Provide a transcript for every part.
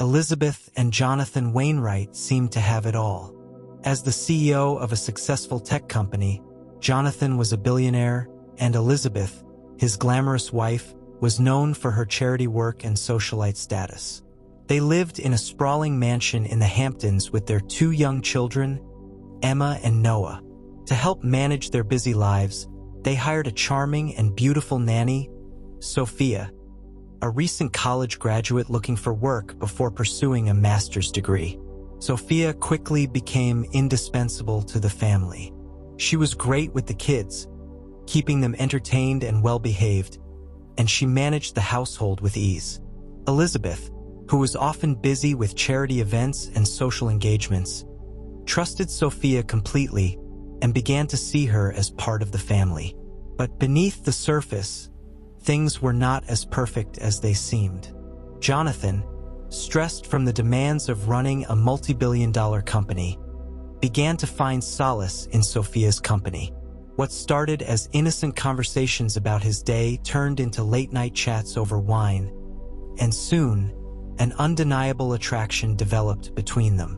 Elizabeth and Jonathan Wainwright seemed to have it all. As the CEO of a successful tech company, Jonathan was a billionaire, and Elizabeth, his glamorous wife, was known for her charity work and socialite status. They lived in a sprawling mansion in the Hamptons with their 2 young children, Emma and Noah. To help manage their busy lives, they hired a charming and beautiful nanny, Sophia, a recent college graduate looking for work before pursuing a master's degree. Sophia quickly became indispensable to the family. She was great with the kids, keeping them entertained and well-behaved, and she managed the household with ease. Elizabeth, who was often busy with charity events and social engagements, trusted Sophia completely and began to see her as part of the family. But beneath the surface, things were not as perfect as they seemed. Jonathan, stressed from the demands of running a multi-billion-dollar company, began to find solace in Sophia's company. What started as innocent conversations about his day turned into late-night chats over wine, and soon, an undeniable attraction developed between them.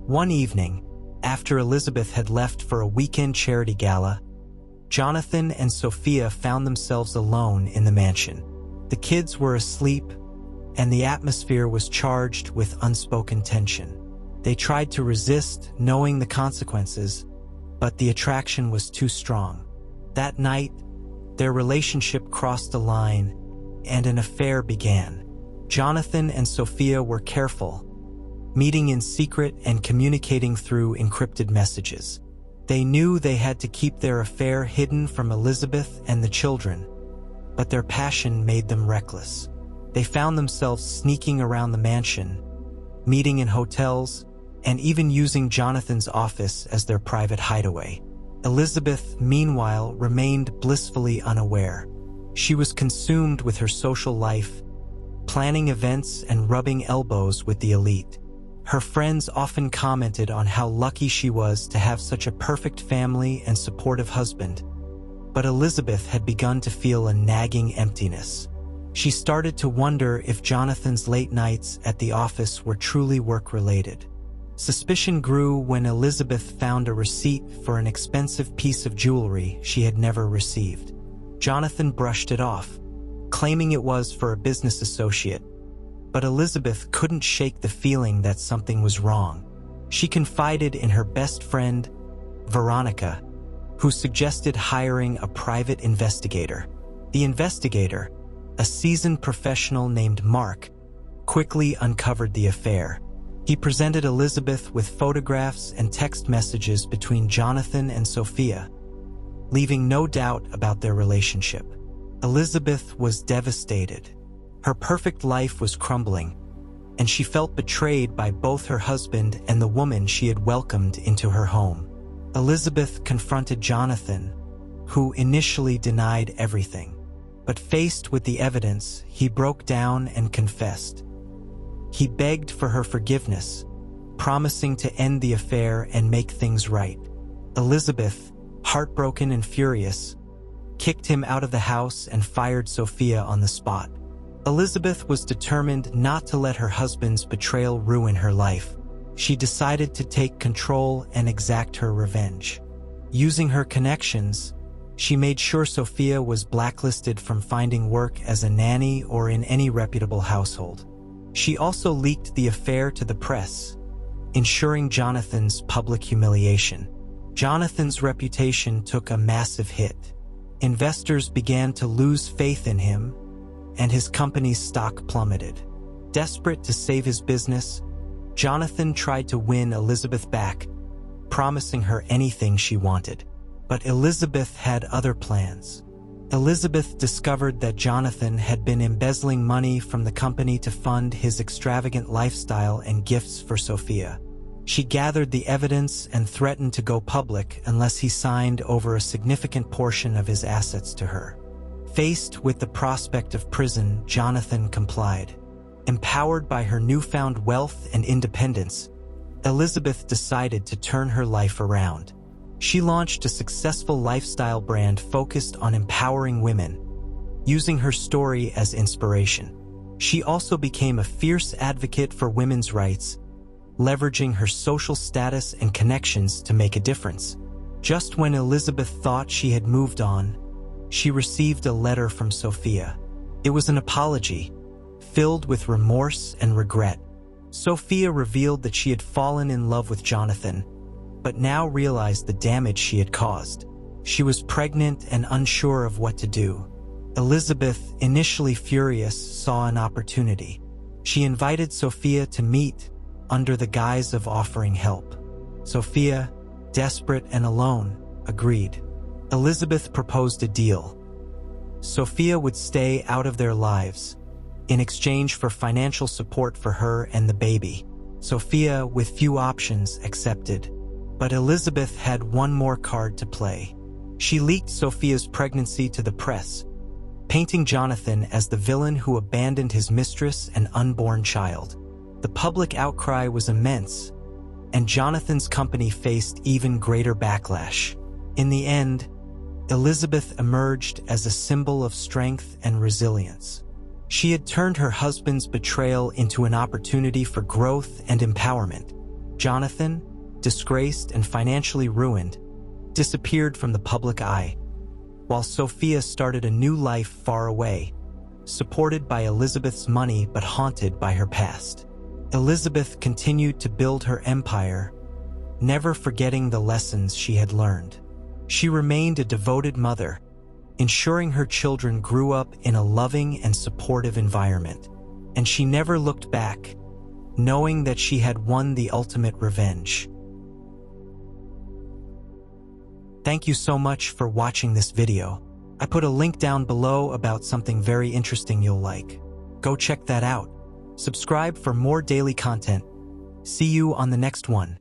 One evening, after Elizabeth had left for a weekend charity gala, Jonathan and Sophia found themselves alone in the mansion. The kids were asleep, and the atmosphere was charged with unspoken tension. They tried to resist, knowing the consequences, but the attraction was too strong. That night, their relationship crossed a line, and an affair began. Jonathan and Sophia were careful, meeting in secret and communicating through encrypted messages. They knew they had to keep their affair hidden from Elizabeth and the children, but their passion made them reckless. They found themselves sneaking around the mansion, meeting in hotels, and even using Jonathan's office as their private hideaway. Elizabeth, meanwhile, remained blissfully unaware. She was consumed with her social life, planning events and rubbing elbows with the elite. Her friends often commented on how lucky she was to have such a perfect family and supportive husband. But Elizabeth had begun to feel a nagging emptiness. She started to wonder if Jonathan's late nights at the office were truly work-related. Suspicion grew when Elizabeth found a receipt for an expensive piece of jewelry she had never received. Jonathan brushed it off, claiming it was for a business associate. But Elizabeth couldn't shake the feeling that something was wrong. She confided in her best friend, Veronica, who suggested hiring a private investigator. The investigator, a seasoned professional named Mark, quickly uncovered the affair. He presented Elizabeth with photographs and text messages between Jonathan and Sophia, leaving no doubt about their relationship. Elizabeth was devastated. Her perfect life was crumbling, and she felt betrayed by both her husband and the woman she had welcomed into her home. Elizabeth confronted Jonathan, who initially denied everything. But faced with the evidence, he broke down and confessed. He begged for her forgiveness, promising to end the affair and make things right. Elizabeth, heartbroken and furious, kicked him out of the house and fired Sophia on the spot. Elizabeth was determined not to let her husband's betrayal ruin her life. She decided to take control and exact her revenge. Using her connections, she made sure Sophia was blacklisted from finding work as a nanny or in any reputable household. She also leaked the affair to the press, ensuring Jonathan's public humiliation. Jonathan's reputation took a massive hit. Investors began to lose faith in him, and his company's stock plummeted. Desperate to save his business, Jonathan tried to win Elizabeth back, promising her anything she wanted. But Elizabeth had other plans. Elizabeth discovered that Jonathan had been embezzling money from the company to fund his extravagant lifestyle and gifts for Sophia. She gathered the evidence and threatened to go public unless he signed over a significant portion of his assets to her. Faced with the prospect of prison, Jonathan complied. Empowered by her newfound wealth and independence, Elizabeth decided to turn her life around. She launched a successful lifestyle brand focused on empowering women, using her story as inspiration. She also became a fierce advocate for women's rights, leveraging her social status and connections to make a difference. Just when Elizabeth thought she had moved on, she received a letter from Sophia. It was an apology, filled with remorse and regret. Sophia revealed that she had fallen in love with Jonathan, but now realized the damage she had caused. She was pregnant and unsure of what to do. Elizabeth, initially furious, saw an opportunity. She invited Sophia to meet under the guise of offering help. Sophia, desperate and alone, agreed. Elizabeth proposed a deal. Sophia would stay out of their lives in exchange for financial support for her and the baby. Sophia, with few options, accepted. But Elizabeth had one more card to play. She leaked Sophia's pregnancy to the press, painting Jonathan as the villain who abandoned his mistress and unborn child. The public outcry was immense, and Jonathan's company faced even greater backlash. In the end, Elizabeth emerged as a symbol of strength and resilience. She had turned her husband's betrayal into an opportunity for growth and empowerment. Jonathan, disgraced and financially ruined, disappeared from the public eye, while Sophia started a new life far away, supported by Elizabeth's money but haunted by her past. Elizabeth continued to build her empire, never forgetting the lessons she had learned. She remained a devoted mother, ensuring her children grew up in a loving and supportive environment. And she never looked back, knowing that she had won the ultimate revenge. Thank you so much for watching this video. I put a link down below about something very interesting you'll like. Go check that out. Subscribe for more daily content. See you on the next one.